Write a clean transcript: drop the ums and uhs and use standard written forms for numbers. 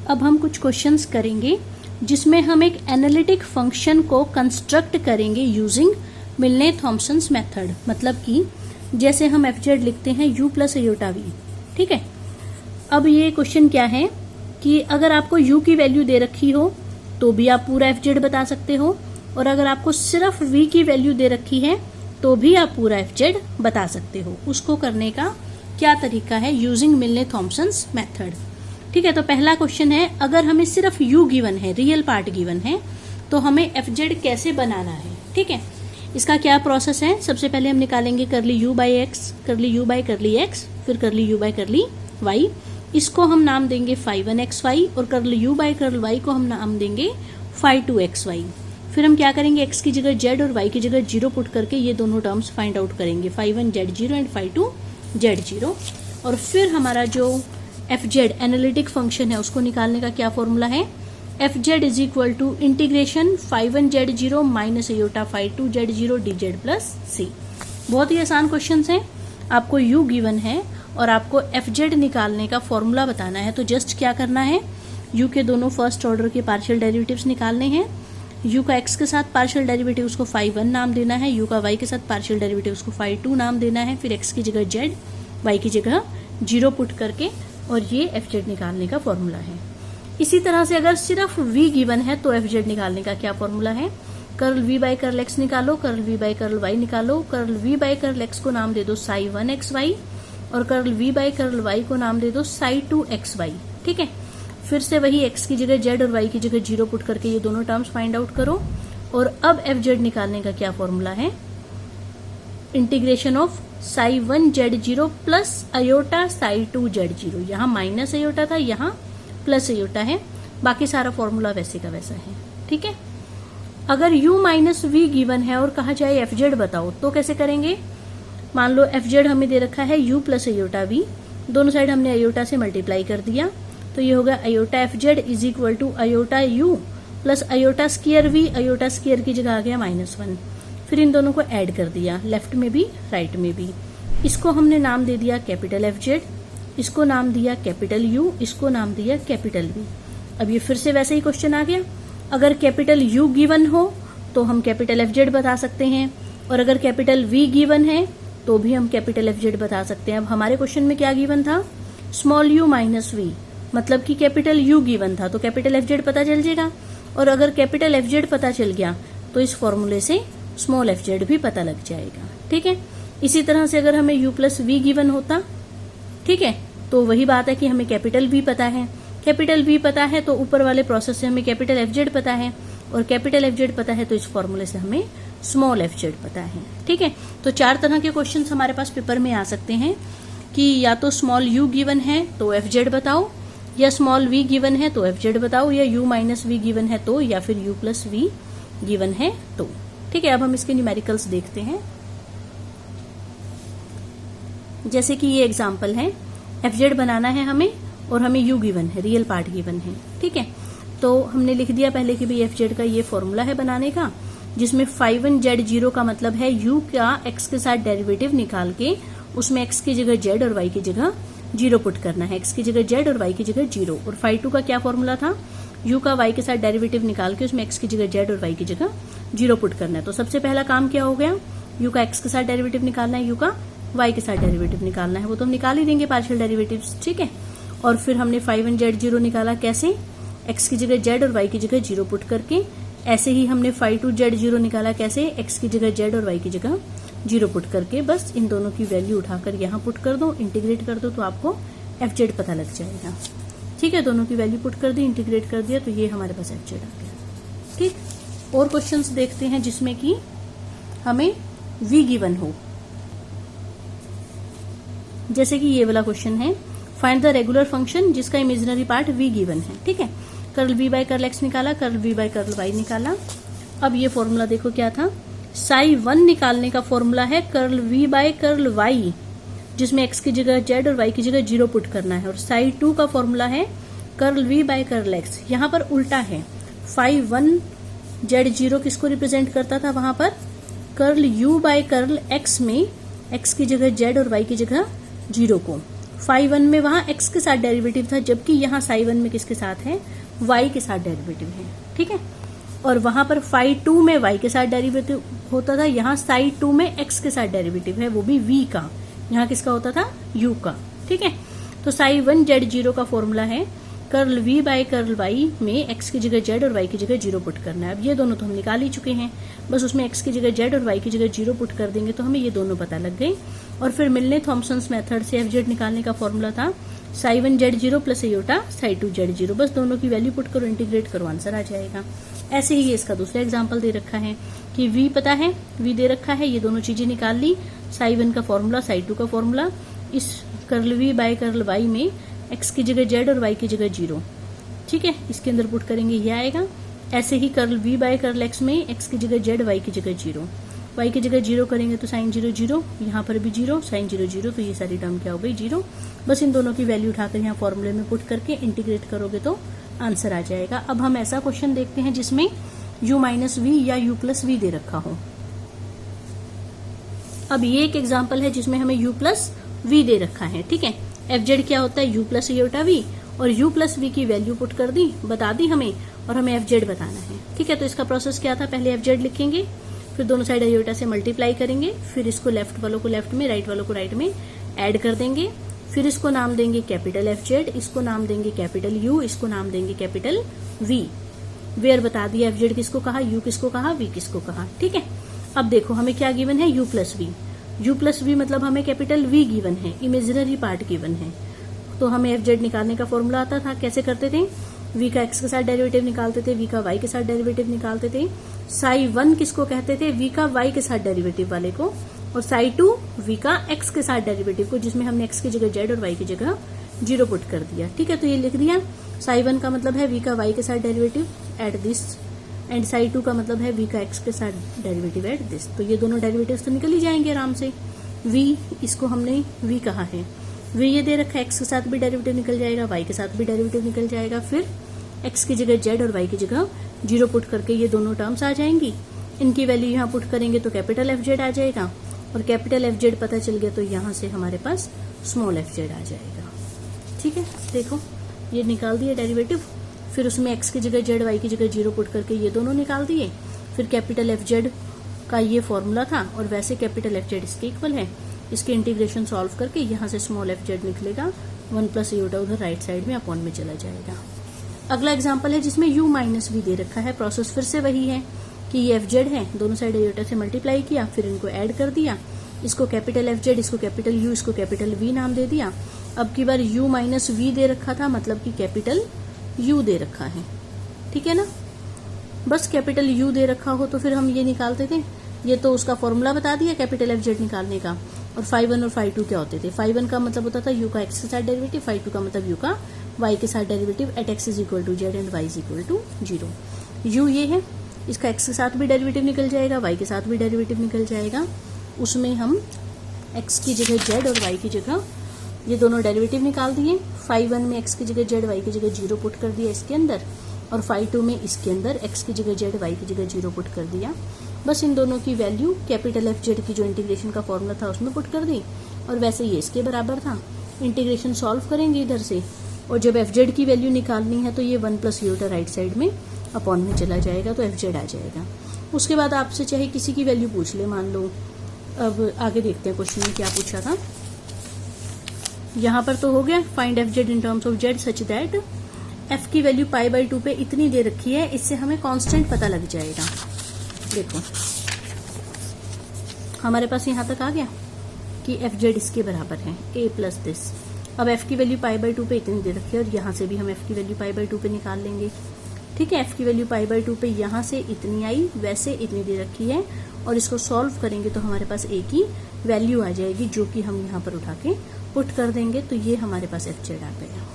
अब हम कुछ क्वेश्चंस करेंगे जिसमें हम एक एनालिटिक फंक्शन को कंस्ट्रक्ट करेंगे यूजिंग मिलने थॉम्सन्स मेथड। मतलब कि जैसे हम एफजेड लिखते हैं u प्लस आयोटा v, ठीक है। अब ये क्वेश्चन क्या है कि अगर आपको u की वैल्यू दे रखी हो तो भी आप पूरा एफजेड बता सकते हो, और अगर आपको सिर्फ v की वैल्यू दे रखी है तो भी आप पूरा एफजेड बता सकते हो। उसको करने का क्या तरीका है? यूजिंग मिलने थॉम्सन्स मेथड, ठीक है। तो पहला क्वेश्चन है, अगर हमें सिर्फ u गिवन है, रियल पार्ट गिवन है, तो हमें एफजेड कैसे बनाना है, ठीक है। इसका क्या प्रोसेस है? सबसे पहले हम निकालेंगे करली u बाई एक्स, करली u बाई करली x, फिर करली u बाई करली y। इसको हम नाम देंगे phi1xy, और करली u बाई करल y को हम नाम देंगे phi2xy। फिर हम क्या करेंगे, x की जगह z और y की जगह 0 पुट करके ये दोनों टर्म्स फाइंड आउट करेंगे, phi1z0 एंड phi2z0। और फिर हमारा जो एफजेड एनालिटिक फंक्शन है उसको निकालने का क्या फॉर्मूला है? FZ is equal to integration phi1z0 minus iota phi2z0 dz plus c। बहुत ही आसान क्वेश्चन है। आपको u गिवन है और आपको एफजेड निकालने का फॉर्मूला बताना है, तो जस्ट क्या करना है, u के दोनों फर्स्ट ऑर्डर के पार्शियल डेरिवेटिव्स निकालने हैं। u का x के साथ पार्शियल डेरिवेटिव उसको phi1 नाम देना है, u का y के साथ पार्शियल डेरिवेटिव उसको phi2 नाम देना है, फिर x की जगह z, y की जगह 0 पुट करके, और ये एफजेड निकालने का फॉर्मूला है। इसी तरह से अगर सिर्फ v गिवन है तो एफजेड निकालने का क्या फॉर्मूला है? Curl v by curl x निकालो, curl v by curl y निकालो, curl v by curl x को नाम दे दो psi1xy, और curl v by curl y को नाम दे दो psi2xy, ठीक है। फिर से वही x की जगह z और y की जगह 0 पुट करके ये दोनों टर्म्स फाइंड आउट करो। और अब एफजेड निकालने का क्या फॉर्मूला है? Integration of psi1z0 plus iota psi2z0। यहाँ माइनस आयोटा था, यहाँ प्लस आयोटा है, बाकी सारा फॉर्मूला वैसे का वैसा है, ठीक है। अगर u माइनस v गिवन है और कहा जाए एफजेड बताओ, तो कैसे करेंगे? मान लो एफजेड हमें दे रखा है u प्लस आयोटा v, दोनों साइड हमने आयोटा से मल्टीप्लाई कर दिया, तो ये होगा iota FZ is equal to iota u plus iota square v। Iota square की जगह आ गया -1। फिर इन दोनों को ऐड कर दिया, लेफ्ट में भी राइट में भी। इसको हमने नाम दे दिया कैपिटल एफजेड, इसको नाम दिया कैपिटल u, इसको नाम दिया कैपिटल v। अब ये फिर से वैसे ही क्वेश्चन आ गया, अगर कैपिटल u गिवन हो तो हम कैपिटल एफजेड बता सकते हैं, और अगर कैपिटल v गिवन है तो भी हम कैपिटल एफजेड बता सकते हैं। अब हमारे क्वेश्चन में क्या गिवन था? स्मॉल u माइनस v, मतलब कि कैपिटल u गिवन था तो कैपिटल एफजेड पता चल जाएगा, और अगर कैपिटल एफजेड पता चल गया तो इस फॉर्मूले से स्मॉल एफजेड भी पता लग जाएगा, ठीक है। इसी तरह से अगर हमें u प्लस v गिवन होता, ठीक है, तो वही बात है कि हमें कैपिटल v पता है, कैपिटल v पता है तो ऊपर वाले प्रोसेस से हमें कैपिटल एफजेड पता है, और कैपिटल एफजेड पता है तो इस फॉर्मूले से हमें स्मॉल एफजेड पता है, ठीक है। तो 4 तरह के क्वेश्चंस हमारे पास पेपर में आ सकते हैं कि या तो स्मॉल u गिवन है तो एफजेड बताओ, या स्मॉल v गिवन है तो एफजेड बताओ, या u माइनस v गिवन है तो, या फिर u प्लस v गिवन है तो, ठीक है। अब हम इसके न्यूमेरिकल्स देखते हैं। जैसे कि ये एग्जांपल है, एफजेड बनाना है हमें और हमें u गिवन है, रियल पार्ट गिवन है, ठीक है। तो हमने लिख दिया पहले कि भाई एफजेड का ये फॉर्मूला है बनाने का, जिसमें phi1z0 का मतलब है u का x के साथ डेरिवेटिव निकाल के उसमें x की जगह z और y की जगह 0 पुट करना है, x की जगह z और y की जगह 0। और phi2 का क्या फॉर्मूला था? u का y के साथ डेरिवेटिव निकाल के उसमें x की जगह z और y की जगह 0 पुट करना है। तो सबसे पहला काम क्या हो गया? u का x के साथ डेरिवेटिव निकालना है, u का y के साथ डेरिवेटिव निकालना है, वो तो हम निकाल ही देंगे पार्शियल डेरिवेटिव्स, ठीक है। और फिर हमने phi1z0 निकाला कैसे? x की जगह z और y की जगह 0 पुट करके। ऐसे ही हमने phi2z0 निकाला कैसे? x की जगह z और y की जगह 0 पुट करके। बस इन दोनों की वैल्यू उठाकर यहाँ पुट कर दो, इंटीग्रेट कर दो, तो आपको एफजेड पता लग जाएगा, ठीक है। दोनों की वैल्यू पुट कर दी, इंटीग्रेट कर दिया, तो ये हमारे पास एफजेड आ गया, ठीक। और क्वेश्चंस देखते हैं जिसमें कि हमें v गिवन हो। जैसे कि ये वाला क्वेश्चन है, फाइंड द रेगुलर फंक्शन जिसका इमेजिनरी पार्ट v गिवन है, ठीक है। Curl v by curl x निकाला, curl v by curl y निकाला। अब ये फॉर्मूला देखो क्या था? psi1 निकालने का फॉर्मूला है curl v by curl y, जिसमें x की जगह z और y की जगह 0 पुट करना है। और psi2 का फॉर्मूला है curl v by curl x। यहाँ पर उल्टा है, phi1 z0 किसको रिप्रेजेंट करता था? वहां पर curl u by curl x में x की जगह z और y की जगह 0 को। फाई 1 में वहां x के साथ डेरिवेटिव था, जबकि यहाँ साई 1 में किसके साथ है, y के साथ डेरिवेटिव है। ठीक है, और वहां पर फाई 2 में y के साथ डेरिवेटिव होता था, यहाँ साई 2 में x के साथ डेरिवेटिव है, वो भी v का। यहाँ किसका होता था, u का। ठीक है, तो साई 1 z0 का फॉर्मूला है curl v by curl y में x की जगह z और y की जगह 0 पुट करना है। अब ये दोनों तो हम निकाल ही चुके हैं, बस उसमें x की जगह z और y की जगह 0 पुट कर देंगे तो हमें ये दोनों पता लग गए। और फिर मिलने थॉम्सन्स मेथड से एफ जेड निकालने का फॉर्मूला था Sai 1 z0 plus aorta Sai 2 z0। बस दोनों की वैल्यू पुट करो, इंटीग्रेट करो, आंसर आ जाएगा। ऐसे ही इसका दूसरा एग्जाम्पल दे रखा है कि v पता है, v दे रखा है, ये दोनों चीजें निकाल ली, साई 1 का फॉर्मूला साई 2 का फॉर्मूला, इस curl v by curl y में x की जगह z और y की जगह 0। ठीक है, इसके अंदर पुट करेंगे ये आएगा। ऐसे ही curl v by curl x में x की जगह z, y की जगह 0, y की जगह 0 करेंगे तो साइन 0 0, यहाँ पर भी 0, साइन 0 0, तो ये सारी टर्म क्या हो गई, 0। बस इन दोनों की वैल्यू उठाकर यहाँ फॉर्मूले में पुट करके इंटीग्रेट करोगे तो आंसर आ जाएगा। अब हम ऐसा क्वेश्चन देखते हैं जिसमें u माइनस वी या u प्लस वी दे रखा हो। अब ये एक एग्जाम्पल है जिसमें हमें u प्लस वी दे रखा है। ठीक है, एफ जेड क्या होता है, u प्लस एयोटा वी, और u प्लस वी की वैल्यू पुट कर दी, बता दी हमें, और हमें एफ जेड बताना है। ठीक है, तो इसका प्रोसेस क्या था, पहले एफ जेड लिखेंगे, फिर दोनों साइड एयोटा से मल्टीप्लाई करेंगे, फिर इसको लेफ्ट वालों को लेफ्ट में, राइट वालों को राइट में ऐड कर देंगे, फिर इसको नाम देंगे कैपिटल एफ जेड, इसको नाम देंगे कैपिटल यू, इसको नाम देंगे कैपिटल वी। वेयर बता दिया, एफ जेड किसको कहा, यू किसको कहा, वी किसको कहा। ठीक है, अब देखो हमें क्या गिवन है, u plus V. u plus V मतलब हमें कैपिटल v गिवन है, इमेजिनरी पार्ट गिवन है। तो हमें एफ जेड निकालने का फॉर्मूला आता था, कैसे करते थे, v का x के साथ डेरिवेटिव निकालते थे, v का y के साथ डेरिवेटिव निकालते थे। साई 1 किसको कहते थे, v का y के साथ डेरिवेटिव वाले को, और साई 2 v का x के साथ डेरिवेटिव को, जिसमें हमने x की जगह z और y की जगह 0 पुट कर दिया। ठीक है, तो ये लिख दिया, साई 1 का मतलब है v का y के साथ derivative at this, and Sai 2 का मतलब है v का x के साथ डेरिवेटिव एट दिस। तो ये दोनों डेरिवेटिव्स तो निकल ही जाएंगे आराम से। v इसको हमने v कहा है, v ये दे रखा है, x के साथ भी डेरिवेटिव निकल जाएगा, y के साथ भी डेरिवेटिव निकल जाएगा, फिर x की जगह z और y की जगह 0 पुट करके ये दोनों टर्म्स आ जाएंगी। इनकी वैल्यू यहाँ पुट करेंगे तो कैपिटल एफ जेड आ जाएगा, और कैपिटल एफ जेड पता चल गया तो यहाँ से हमारे पास स्मॉल एफ जेड आ जाएगा। ठीक है, देखो ये निकाल दिए डेरिवेटिव, फिर उसमें x की जगह z, y की जगह 0 पुट करके ये दोनों निकाल दिए, फिर कैपिटल एफ जेड का ये फॉर्मूला था, और वैसे कैपिटल एफ जेड इसके इक्वल है। इसके इंटीग्रेशन सॉल्व करके यहाँ से स्मॉल एफ जेड निकलेगा, 1 प्लस एयोटा उधर राइट साइड में अपॉन में चला जाएगा। अगला एग्जाम्पल है जिसमें u माइनस वी दे रखा है। प्रोसेस फिर से वही है कि ये एफ जेड है, दोनों साइड एयोटा से मल्टीप्लाई किया, फिर इनको ऐड कर दिया, इसको कैपिटल एफ जेड, इसको कैपिटल यू, इसको कैपिटल वी नाम दे दिया। अब की बार u माइनस वी दे रखा था, मतलब कि कैपिटल u दे रखा है। ठीक है ना, बस कैपिटल u दे रखा हो तो फिर हम ये निकालते थे, ये तो उसका फॉर्मूला बता दिया कैपिटल एफ जेड निकालने का। और फाई 1 और फाई 2 क्या होते थे, फाई 1 का मतलब होता था u का x के साथ डेरिवेटिव, फाई 2 का मतलब u का y के साथ derivative at x is equal to Z and y is equal to 0। u ये है, इसका x के साथ भी डेरिवेटिव निकल जाएगा, y के साथ भी डेरिवेटिव निकल जाएगा। उसमें हम x की जगह z और y की जगह ये दोनों डेरिवेटिव निकाल दिए। फाई 1 में x की जगह z, y की जगह 0 पुट कर दिया इसके अंदर, और फाई 2 में इसके अंदर x की जगह z, y की जगह 0 पुट कर दिया। बस इन दोनों की वैल्यू कैपिटल एफ जेड की जो इंटीग्रेशन का फॉर्मूला था उसमें पुट कर दी, और वैसे ये इसके बराबर था। इंटीग्रेशन सॉल्व करेंगे इधर से, और जब एफ जेड की वैल्यू निकालनी है तो ये 1 प्लस एयोटा राइट साइड में अपॉन में चला जाएगा, तो एफ जेड आ जाएगा। उसके बाद आपसे चाहे किसी की वैल्यू पूछ ले, मान लो। अब आगे देखते हैं क्वेश्चन में क्या पूछा था। यहाँ पर तो हो गया, find F Z in terms of Z such that F की वैल्यू पाई बाई 2 पे इतनी दे रखी है, इससे हमें कांस्टेंट पता लग जाएगा। देखो हमारे पास यहाँ तक आ गया कि एफ जेड इसके बराबर है a प्लस दिस। अब f की वैल्यू पाई बाई 2 पे इतनी दे रखी है, और यहाँ से भी हम f की वैल्यू पाई बाई 2 पे निकाल लेंगे। ठीक है, f की वैल्यू पाई बाई 2 पे यहाँ से इतनी आई, वैसे इतनी दे रखी है, और इसको सॉल्व करेंगे तो हमारे पास a की वैल्यू आ जाएगी, जो कि हम यहाँ पर उठा के पुट कर देंगे, तो ये हमारे पास एफ जेड आ गया।